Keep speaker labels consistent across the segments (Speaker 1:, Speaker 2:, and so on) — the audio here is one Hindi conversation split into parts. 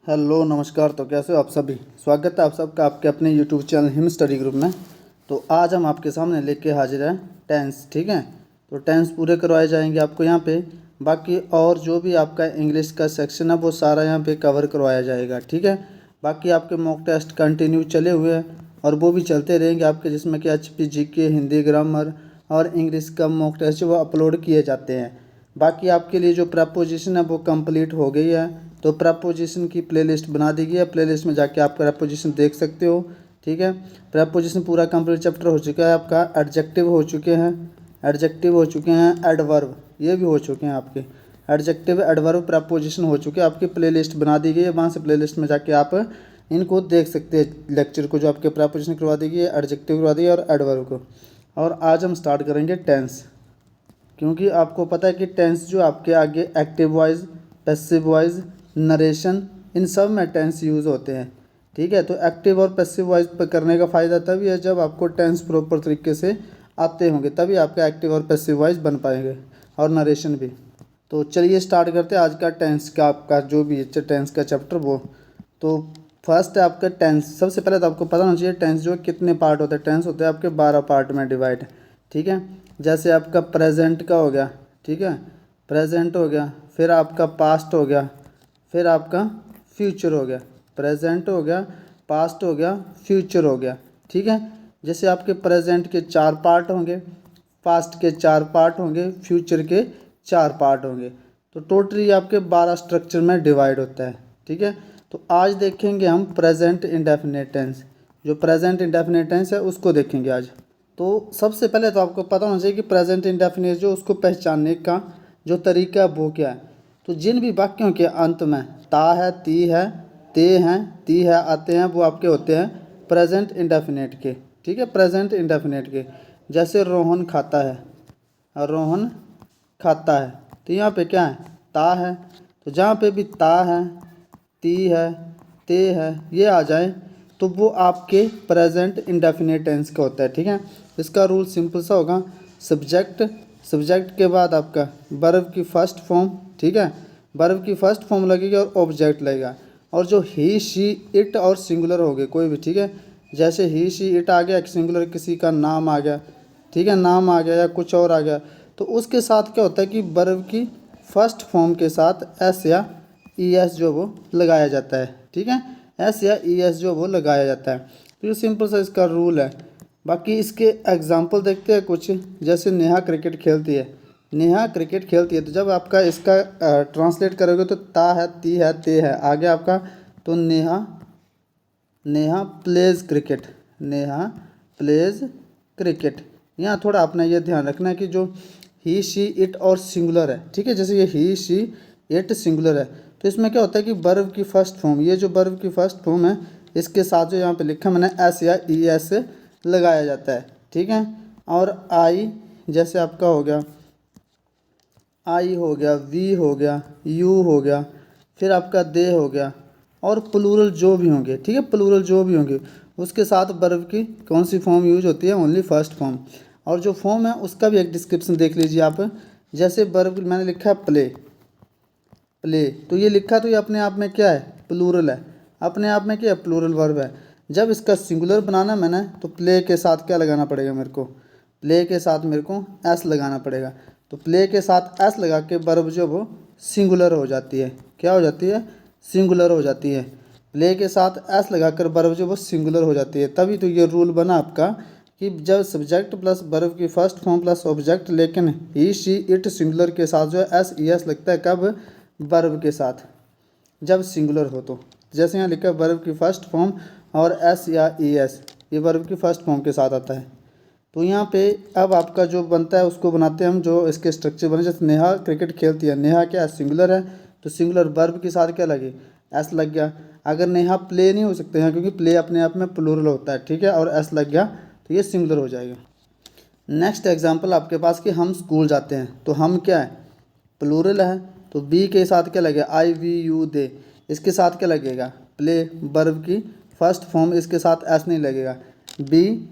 Speaker 1: हेलो नमस्कार। तो कैसे हो आप सभी। स्वागत है आप सबका आपके अपने YouTube channel him study group में। तो आज हम आपके सामने लेके हाजिर हैं टेंस। ठीक है, तो टेंस पूरे करवाए जाएंगे आपको यहाँ पे। बाकी और जो भी आपका इंग्लिश का सेक्शन है वो सारा यहाँ पे कवर करवाया जाएगा। ठीक है, बाकी आपके मॉक टेस्ट कंटिन्यू चले हुए हैं और वो भी चलते रहेंगे आपके, जिसमें कि HP GK, हिंदी ग्रामर और इंग्लिश का मॉक टेस्ट वो अपलोड किए जाते हैं। बाकी आपके लिए जो प्रपोजिशन है वो कंप्लीट हो गई है, तो प्रपोजिशन की प्लेलिस्ट बना दी गई है। प्लेलिस्ट में जाके आप प्रपोजिशन देख सकते हो। ठीक है, प्रपोजिशन पूरा कंप्लीट चैप्टर हो चुका है आपका। एडजेक्टिव हो चुके हैं, एडवर्ब ये भी हो चुके हैं आपके। एडजेक्टिव, एडवर्ब, प्रपोजिशन हो चुके हैं। आपकी प्लेलिस्ट बना दी गई है, वहाँ से प्लेलिस्ट में जाके आप इनको देख सकते हैं। लेक्चर को जो आपके प्रपोजिशन करवा दी गई है, एडजेक्टिव करवा दी है और एडवर्ब को। और आज हम स्टार्ट करेंगे टेंस, क्योंकि आपको पता है कि टेंस जो आपके आगे active voice, passive voice, narration, इन सब में टेंस यूज़ होते हैं। ठीक है, तो एक्टिव और पैसिव वॉइस पर करने का फ़ायदा तभी है जब आपको टेंस प्रॉपर तरीके से आते होंगे, तभी आपका एक्टिव और पैसिव वॉइस बन पाएंगे और नरेशन भी। तो चलिए स्टार्ट करते हैं आज का टेंस का, आपका जो भी टेंस का चैप्टर वो। तो फर्स्ट है आपका टेंस। सबसे पहले तो आपको पता होना चाहिए टेंस जो कितने पार्ट होते हैं। टेंस होते हैं आपके 12 पार्ट में डिवाइड। ठीक है, जैसे आपका प्रेजेंट का हो गया, ठीक है, प्रेजेंट हो गया, फिर आपका पास्ट हो गया, फिर आपका फ्यूचर हो गया। प्रेजेंट हो गया, पास्ट हो गया, फ्यूचर हो गया। ठीक है, जैसे आपके प्रेजेंट के 4 पार्ट होंगे, पास्ट के 4 पार्ट होंगे, फ्यूचर के 4 पार्ट होंगे। तो टोटली आपके 12 स्ट्रक्चर में डिवाइड होता है। ठीक है, तो आज देखेंगे हम प्रेजेंट इंडेफिनिट टेंस। जो प्रेजेंट इंडेफिनिट टेंस है उसको देखेंगे आज। तो सबसे पहले तो आपको पता होना चाहिए कि प्रेजेंट इंडेफिनिट जो उसको पहचानने का जो तरीका है वो क्या है। तो जिन भी वाक्यों के अंत में ता है, ती है, ते हैं, ती है आते हैं, वो आपके होते हैं प्रेजेंट इंडेफिनिट के। ठीक है, प्रेजेंट इंडेफिनिट के। जैसे रोहन खाता है, रोहन खाता है, तो यहाँ पे क्या है, ता है। तो जहाँ पे भी ता है, ती है, ते है, ये आ जाए तो वो आपके प्रेजेंट इंडेफिनिट टेंस का होता है। ठीक है, इसका रूल सिंपल सा होगा। सब्जेक्ट, सब्जेक्ट के बाद आपका वर्ब की फर्स्ट फॉर्म। ठीक है, वर्ब की फर्स्ट फॉर्म लगेगी और ऑब्जेक्ट लगेगा। और जो ही, शी, इट और सिंगुलर हो गए कोई भी। ठीक है, जैसे ही, शी, इट आ गया, सिंगुलर किसी का नाम आ गया, ठीक है, नाम आ गया या कुछ और आ गया, तो उसके साथ क्या होता है कि वर्ब की फर्स्ट फॉर्म के साथ एस या ES जो वो लगाया जाता है। ठीक है, एस या ES जो वो लगाया जाता है। तो ये सिंपल सा इसका रूल है। बाकी इसके एग्जाम्पल देखते हैं कुछ। जैसे नेहा क्रिकेट खेलती है, नेहा क्रिकेट खेलती है, तो जब आपका इसका ट्रांसलेट करोगे तो ता है, ती है, ते है आगे आपका, तो Neha, Neha pledge cricket, Neha pledge cricket. यहाँ थोड़ा अपना ये ध्यान रखना है कि जो ही, शी, इट और सिंगुलर है। ठीक है, जैसे ये ही, शी, इट सिंगुलर है, तो इसमें क्या होता है कि वर्ब की फर्स्ट फॉर्म, ये जो वर्ब की फर्स्ट फॉर्म है इसके साथ जो यहाँ पे लिखा मैंने एस या ES लगाया जाता है। ठीक है, और आई, जैसे आपका हो गया आई हो गया, वी हो गया, यू हो गया, फिर आपका दे हो गया, और प्लूरल जो भी होंगे। ठीक है, प्लूरल जो भी होंगे उसके साथ वर्ब की कौन सी फॉर्म यूज होती है, ओनली फर्स्ट फॉर्म। और जो फॉर्म है उसका भी एक डिस्क्रिप्शन देख लीजिए आप। जैसे वर्ब मैंने लिखा है प्ले, प्ले, तो ये लिखा तो ये अपने आप में क्या है, प्लूरल है। अपने आप में क्या है, प्लूरल वर्ब है। जब इसका सिंगुलर बनाना मैंने तो प्ले के साथ क्या लगाना पड़ेगा मेरे को, प्ले के साथ मेरे को एस लगाना पड़ेगा। तो प्ले के साथ एस लगा के वर्ब जो वो सिंगुलर हो जाती है। क्या हो जाती है, सिंगुलर हो जाती है। प्ले के साथ एस लगाकर वर्ब जो वो सिंगुलर हो जाती है। तभी तो ये रूल बना आपका कि जब सब्जेक्ट प्लस वर्ब की फर्स्ट फॉर्म प्लस ऑब्जेक्ट, लेकिन ही, शी, इट सिंगुलर के साथ जो है एस, ES लगता है कब, वर्ब के साथ, जब सिंगुलर हो। तो जैसे यहाँ लिखा है वर्ब की फर्स्ट फॉर्म और एस या ES, ये वर्ब की फर्स्ट फॉर्म के साथ आता है। तो यहाँ पे अब आपका जो बनता है उसको बनाते हैं हम, जो इसके स्ट्रक्चर बने। जैसे नेहा क्रिकेट खेलती है, नेहा क्या सिंगुलर है, तो सिंगुलर वर्ब के साथ क्या लगे, एस लग गया। अगर नेहा प्ले नहीं हो सकते हैं क्योंकि प्ले अपने आप में प्लूरल होता है। ठीक है, और एस लग गया तो ये सिंगुलर हो जाएगा। नेक्स्ट एग्जाम्पल आपके पास कि हम स्कूल जाते हैं, तो हम क्या है, प्लूरल है, तो बी के साथ क्या लगेगा, आई, वी, यू, दे, इसके साथ क्या लगेगा, प्ले, वर्ब की फर्स्ट फॉर्म, इसके साथ एस नहीं लगेगा। बी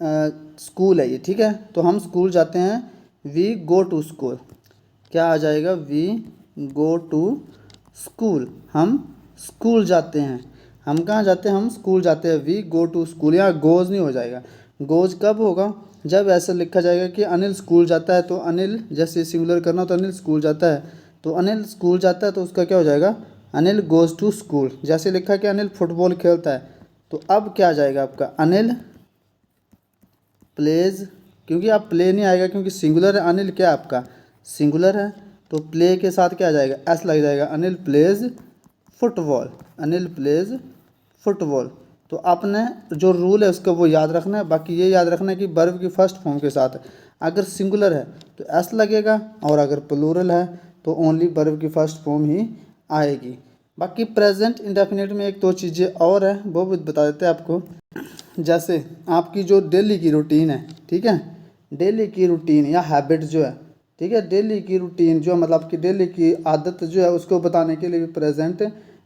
Speaker 1: स्कूल है ये। ठीक है, तो हम स्कूल जाते हैं, वी गो टू स्कूल, क्या आ जाएगा, वी गो टू स्कूल, हम स्कूल जाते हैं। हम कहाँ जाते हैं? हम स्कूल जाते हैं। We go to school. यहाँ गोज़ नहीं हो जाएगा। गोज़ कब होगा? जब ऐसा लिखा जाएगा कि अनिल स्कूल जाता है, तो अनिल जैसे सिंगुलर करना हो तो अनिल स्कूल जाता है, तो अनिल स्कूल जाता है तो उसका क्या हो जाएगा? Anil goes to school. जैसे लिखा कि अनिल फुटबॉल खेलता है, तो अब क्या आ जाएगा आपका? अनिल प्लेज। क्योंकि आप प्ले नहीं आएगा क्योंकि सिंगुलर है। अनिल क्या है आपका? सिंगुलर है, तो प्ले के साथ क्या आ जाएगा? एस लग जाएगा। Anil plays football. Anil plays football. तो आपने जो रूल है उसका वो याद रखना है। बाकी ये याद रखना है कि वर्ब की फर्स्ट फॉर्म के साथ अगर सिंगुलर है तो एस लगेगा, और अगर प्लूरल है तो ओनली वर्ब की फर्स्ट फॉर्म ही आएगी। बाकी प्रेजेंट इंडेफिनिट में एक दो चीज़ें और है, वो भी बता देते हैं आपको। जैसे आपकी जो डेली की रूटीन है, ठीक है, डेली की रूटीन या हैबिट जो है, ठीक है, डेली की रूटीन जो मतलब आपकी डेली की आदत जो है उसको बताने के लिए भी प्रेजेंट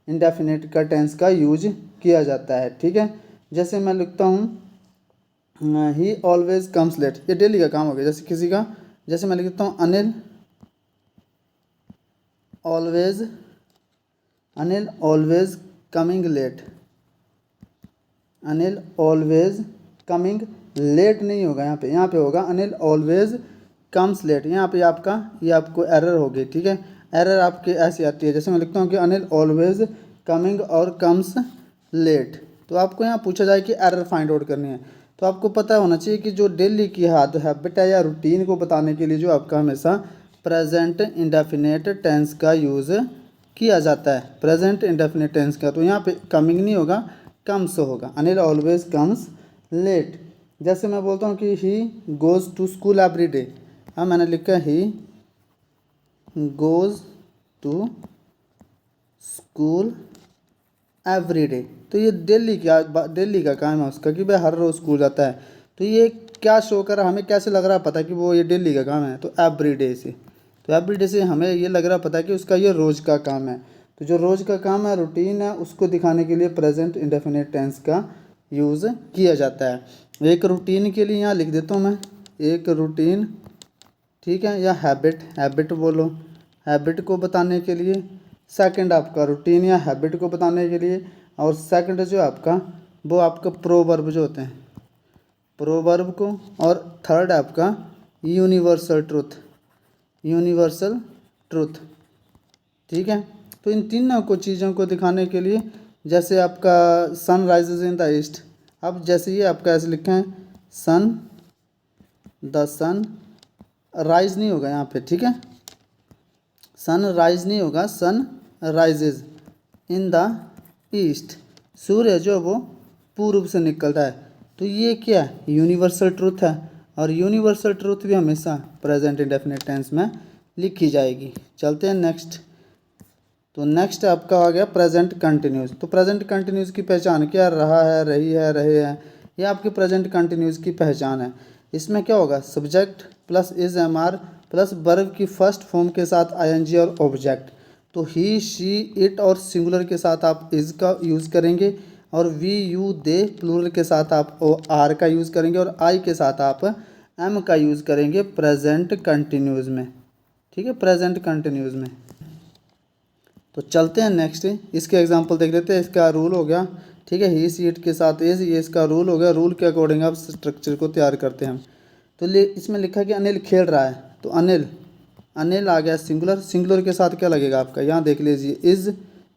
Speaker 1: इंडेफिनिट का टेंस का यूज किया जाता है। ठीक है, जैसे मैं लिखता हूँ ही ऑलवेज कम्स लेट, ये डेली का काम हो गया। जैसे किसी का, जैसे मैं लिखता हूँ Anil always coming late. Anil always coming late नहीं होगा यहाँ पे होगा अनिल ऑलवेज कम्स लेट। यहाँ पे आपका ये आपको एरर होगी। ठीक है, एरर आपकी ऐसी आती है, जैसे मैं लिखता हूँ कि अनिल ऑलवेज कमिंग और कम्स लेट, तो आपको यहाँ पूछा जाए कि एरर फाइंड आउट करनी है, तो आपको पता होना चाहिए कि जो डेली की हैबिट है या रूटीन को बताने के लिए जो आपका हमेशा प्रेजेंट इंडेफिनेट टेंस का यूज़ किया जाता है। प्रेजेंट इंडेफिनेट टेंस का, तो यहाँ पे कमिंग नहीं होगा, कम्स होगा। Anil always comes late. जैसे मैं बोलता हूँ कि he goes to school every day, हाँ मैंने लिखा he goes to school every day, तो ये डेली का काम है उसका कि भाई हर रोज़ स्कूल जाता है। तो ये क्या शो कर रहा है, हमें कैसे लग रहा है पता कि वो ये डेली का काम है? तो एवरी डे से, तो एवरी डे से हमें ये लग रहा पता कि उसका ये रोज़ का काम है। तो जो रोज़ का काम है, रूटीन है, उसको दिखाने के लिए प्रेजेंट इंडेफिनिट टेंस का यूज़ किया जाता है। एक रूटीन के लिए यहाँ लिख देता हूँ मैं, एक रूटीन, ठीक है, या हैबिट बोलो, हैबिट को बताने के लिए। सेकंड आपका रूटीन या हैबिट को बताने के लिए, और सेकंड जो आपका वो आपका प्रोवर्ब जो होते हैं, प्रोवर्ब को, और थर्ड आपका यूनिवर्सल ट्रुथ। ठीक है, तो इन तीनों को चीज़ों को दिखाने के लिए, जैसे आपका sun rises in the east, अब जैसे ये आपका ऐसे लिखा है द सन राइज नहीं होगा यहाँ पे, ठीक है, सन राइज नहीं होगा, sun rises in the east. सूर्य जो वो पूर्व से निकलता है। तो ये क्या है? यूनिवर्सल ट्रूथ है, और यूनिवर्सल ट्रूथ भी हमेशा प्रेजेंट इंडेफिनिट टेंस में लिखी जाएगी। चलते हैं नेक्स्ट। तो नेक्स्ट आपका आ गया प्रेजेंट कंटिन्यूस। तो प्रेजेंट कंटिन्यूस की पहचान क्या? रहा है, रही है, रहे हैं, ये आपकी प्रेजेंट कंटिन्यूस की पहचान है। इसमें क्या होगा? Subject plus is am are plus verb की फर्स्ट फॉर्म के साथ आईएनजी और ऑब्जेक्ट। तो ही, शी, इट और सिंगुलर के साथ आप इज का यूज़ करेंगे, और वी, यू, दे प्लूरल के साथ आप आर का यूज़ करेंगे, और आई के साथ आप एम का यूज़ करेंगे प्रेजेंट कंटिन्यूस में। ठीक है, प्रेजेंट कंटिन्यूस में। तो चलते हैं नेक्स्ट, इसके एग्जांपल देख लेते हैं। इसका रूल हो गया, ठीक है, ही, सी, इट के साथ इज, ये इसका रूल हो गया। रूल के अकॉर्डिंग आप स्ट्रक्चर को तैयार करते हैं हम। तो इसमें लिखा है कि अनिल खेल रहा है, तो अनिल आ गया सिंगुलर। सिंगुलर के साथ क्या लगेगा आपका? यहाँ देख लीजिए इज,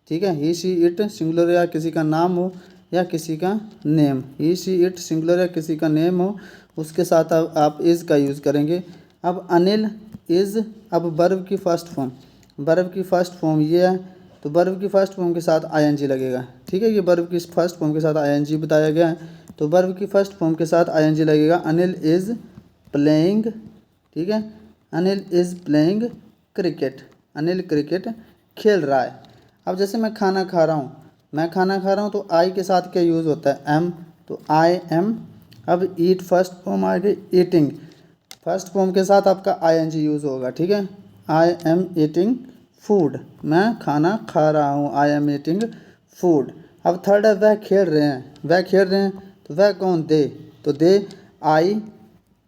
Speaker 1: ठीक है, ही, सी, इट सिंगुलर या किसी का नाम हो या किसी का name, he, she, it singular या किसी का नेम हो, उसके साथ आप इज़ का यूज़ करेंगे। अब अनिल इज़, अब वर्ब की फर्स्ट फॉर्म, वर्ब की फर्स्ट फॉर्म ये है, तो वर्ब की फर्स्ट फॉर्म के साथ आईएनजी लगेगा। ठीक है, ये वर्ब की फर्स्ट फॉर्म के साथ आईएनजी बताया गया है, तो वर्ब की फर्स्ट फॉर्म के साथ आईएनजी लगेगा। अनिल इज़ प्लेइंग, ठीक है, Anil is playing cricket, Anil cricket खेल रहा है। अब जैसे मैं खाना खा रहा हूँ, तो आई के साथ क्या यूज़ होता है? एम, तो आई एम। अब ईट फर्स्ट फॉर्म आ गई, ईटिंग, फर्स्ट फॉर्म के साथ आपका आईएनजी यूज़ होगा। ठीक है, आई एम ईटिंग फूड, मैं खाना खा रहा हूँ, आई एम ईटिंग फूड। अब थर्ड है वह खेल रहे हैं, तो वह कौन? दे, तो दे आई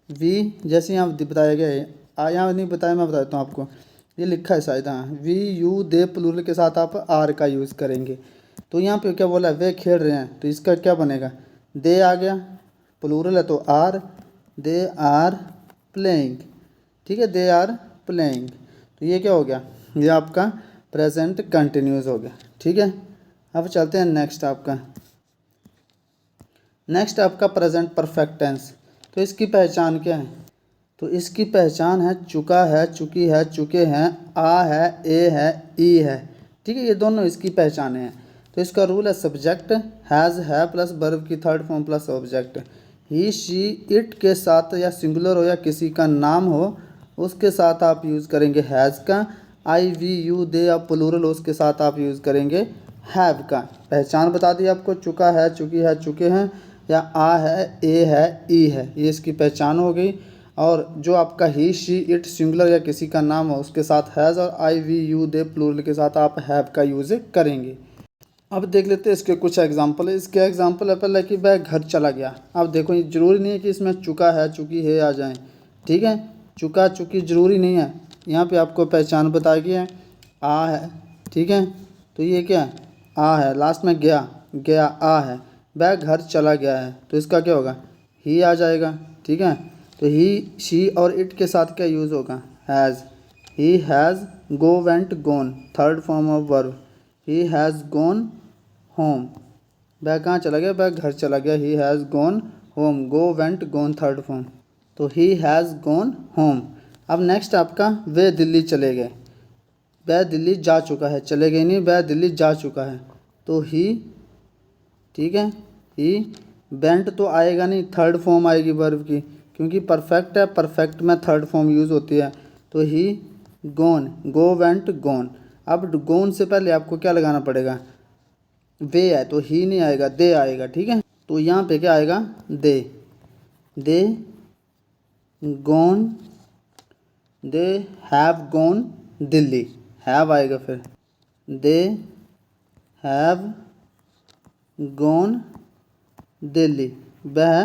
Speaker 1: वी, जैसे यहाँ बताया गया है, यहाँ नहीं बताया, मैं बता देता हूँ आपको। ये लिखा है शायद, हाँ, वी यू दे प्लूरल के साथ आप आर का यूज़ करेंगे। तो यहाँ पे क्या बोला है, वे खेल रहे हैं, तो इसका क्या बनेगा, दे आ गया, प्लूरल है तो आर, दे आर प्लेइंग, ठीक है, दे आर प्लेइंग। तो ये क्या हो गया, ये आपका प्रेजेंट कंटिन्यूस हो गया, ठीक है। अब चलते हैं नेक्स्ट आपका प्रेजेंट परफेक्ट टेंस। तो इसकी पहचान क्या है, तो इसकी पहचान है चुका है, चुकी है, चुके हैं, आ है, ए है, ई है, ठीक है, ये दोनों इसकी पहचाने हैं। तो इसका रूल है सब्जेक्ट हैज़ है प्लस वर्ब की third form plus object. He she it के साथ या सिंगुलर हो या किसी का नाम हो उसके साथ आप यूज़ करेंगे हैज़ का। आई वी यू दे या प्लूरल उसके साथ आप यूज़ करेंगे हैव का। पहचान बता दी आपको, चुका है, चुकी है, चुके हैं, या आ है, ए है, ई है, ये इसकी पहचान हो गई। और जो आपका ही शी इट सिंगुलर या किसी का नाम हो उसके साथ हैज़, और आई वी यू दे प्लूरल के साथ आप हैव का यूज़ करेंगे। अब देख लेते हैं इसके कुछ एग्जांपल है। इसके एग्जांपल है पहले कि वह घर चला गया। अब देखो ये ज़रूरी नहीं है कि इसमें चुका है, चुकी है आ जाए, ठीक है, चुका चुकी ज़रूरी नहीं है। यहाँ पे आपको पहचान बताई गई है, आ है, ठीक है, तो ये क्या है, आ है, लास्ट में गया, गया आ है, वह घर चला गया है, तो इसका क्या होगा, ही आ जाएगा, ठीक है। तो ही शी और इट के साथ क्या यूज़ होगा, has. He has go went gone third form of verb. He has gone home, वह कहाँ चला गया, वह घर चला गया, he has gone home, go went gone third form, तो ही हैज़ गॉन होम। अब नेक्स्ट आपका वे दिल्ली चले गए, वह दिल्ली जा चुका है, चले गए नहीं, वह दिल्ली जा चुका है, तो ही, ठीक है, ही वेंट तो आएगा नहीं, थर्ड फॉर्म आएगी वर्ब की, क्योंकि परफेक्ट है, परफेक्ट में थर्ड फॉर्म यूज़ होती है, तो he gone, go went gone. अब गॉन से पहले आपको क्या लगाना पड़ेगा, वे है, तो ही नहीं आएगा, दे आएगा, ठीक है। तो यहाँ पे क्या आएगा, they, they gone, they have gone Delhi, have आएगा, फिर दे हैव गॉन दिल्ली, वह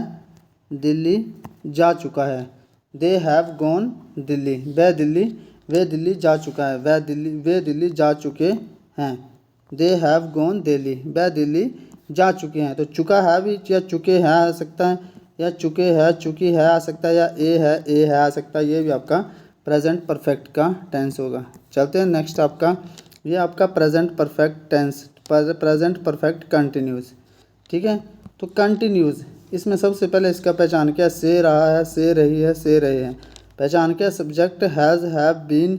Speaker 1: दिल्ली जा चुका है, दे हैव गॉन दिल्ली, वह दिल्ली, वे दिल्ली जा चुका है, वे दिल्ली जा चुके हैं, दे हैव गॉन दिल्ली, वह दिल्ली जा चुके हैं। तो चुका है भी या चुके हैं आ सकता है, या चुके है, चुकी है आ सकता है, या ए है आ सकता है, ये भी आपका प्रेजेंट परफेक्ट का टेंस होगा। चलते हैं नेक्स्ट आपका, ये आपका present perfect tense, present perfect continuous, ठीक है। तो कंटिन्यूस, इसमें सबसे पहले इसका पहचान क्या, से रहा है, से रही है, से रहे हैं, पहचान क्या, सब्जेक्ट हैज़, हैव, बीन,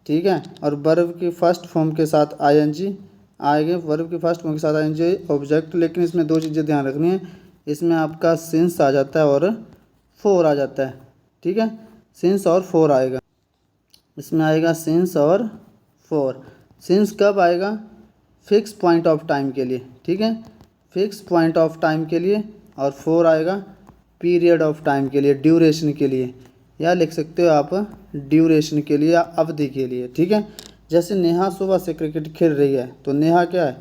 Speaker 1: ठीक है, और वर्ब की फर्स्ट फॉर्म के साथ आईएनजी आएंगे, वर्ब की फर्स्ट फॉर्म के साथ आएंगे ऑब्जेक्ट। लेकिन इसमें दो चीज़ें ध्यान रखनी है, इसमें आपका सिंस आ जाता है और फोर आ जाता है, ठीक है, सिंस और फोर आएगा, इसमें आएगा सिंस और फोर। सिंस कब आएगा, फिक्स पॉइंट ऑफ टाइम के लिए, ठीक है, फिक्स पॉइंट ऑफ टाइम के लिए, और फोर आएगा पीरियड ऑफ टाइम के लिए, ड्यूरेशन के लिए, या लिख सकते हो आप ड्यूरेशन के लिए या अवधि के लिए, ठीक है। जैसे नेहा सुबह से क्रिकेट खेल रही है, तो नेहा क्या है,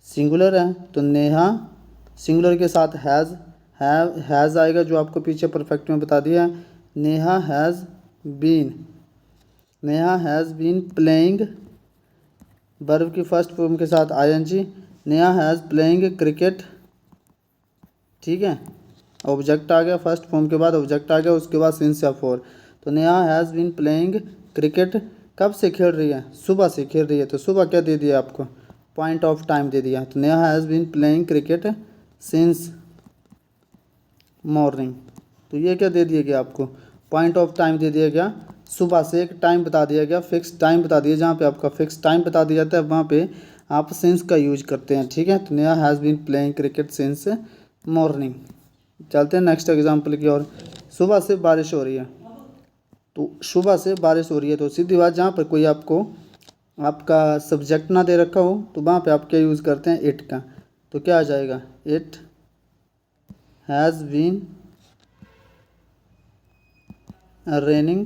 Speaker 1: सिंगुलर है, तो नेहा सिंगुलर के साथ हैज़ आएगा, जो आपको पीछे परफेक्ट में बता दिया है। Neha has been playing, verb की फर्स्ट फॉर्म के साथ ING, Neha has playing cricket, ठीक है, ऑब्जेक्ट आ गया, फर्स्ट फॉर्म के बाद ऑब्जेक्ट आ गया, उसके बाद सिंस या फोर। तो Neha has been playing cricket, कब से खेल रही है, सुबह से खेल रही है, तो सुबह क्या दे दिया आपको, पॉइंट ऑफ टाइम दे दिया, तो Neha has been playing cricket since morning, तो ये क्या दे दिया गया आपको, पॉइंट ऑफ टाइम दे दिया गया, सुबह से एक टाइम बता दिया गया, फिक्स टाइम बता दिया, जहाँ पे आपका फिक्स टाइम बता दिया जाता है वहाँ पे आप सिंस का यूज करते हैं, ठीक है। तो Neha has been playing cricket since morning. चलते हैं नेक्स्ट एग्जांपल की ओर। सुबह से बारिश हो रही है, तो सुबह से बारिश हो रही है, तो सीधी बात, जहाँ पर कोई आपको आपका सब्जेक्ट ना दे रखा हो तो वहाँ पे आप क्या यूज़ करते हैं, इट का, तो क्या आ जाएगा, it has been raining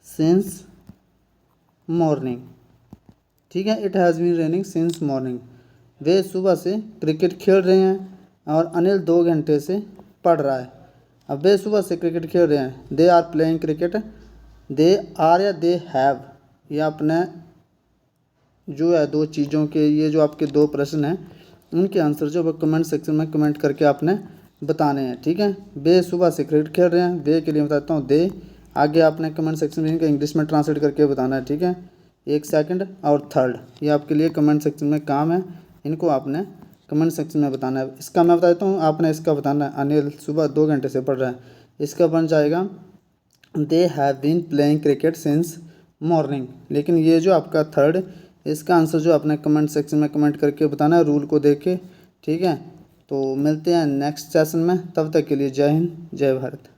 Speaker 1: since morning, ठीक है, it has been raining since morning. वे सुबह से क्रिकेट खेल रहे हैं और अनिल 2 घंटे से पढ़ रहा है। अब वे सुबह से क्रिकेट खेल रहे हैं, they are playing cricket they are या दे हैव, ये आपने जो है दो चीज़ों के, ये जो आपके दो प्रश्न हैं उनके आंसर जो वो कमेंट सेक्शन में कमेंट करके आपने बताने हैं, ठीक है। वे सुबह से क्रिकेट खेल रहे हैं, वे के लिए बताता हूँ दे, आगे आपने कमेंट सेक्शन में इनका इंग्लिश में ट्रांसलेट करके बताना है, ठीक है। एक सेकंड और थर्ड, ये आपके लिए कमेंट सेक्शन में काम है, इनको आपने कमेंट सेक्शन में बताना है। इसका मैं बताता हूँ, आपने इसका बताना है। अनिल सुबह 2 घंटे से पढ़ रहा है, इसका बन जाएगा they have been playing cricket since morning. लेकिन ये जो आपका थर्ड, इसका आंसर जो आपने कमेंट सेक्शन में कमेंट करके बताना है रूल को देख के, ठीक है। तो मिलते हैं नेक्स्ट सेशन में, तब तक के लिए जय हिंद जय भारत।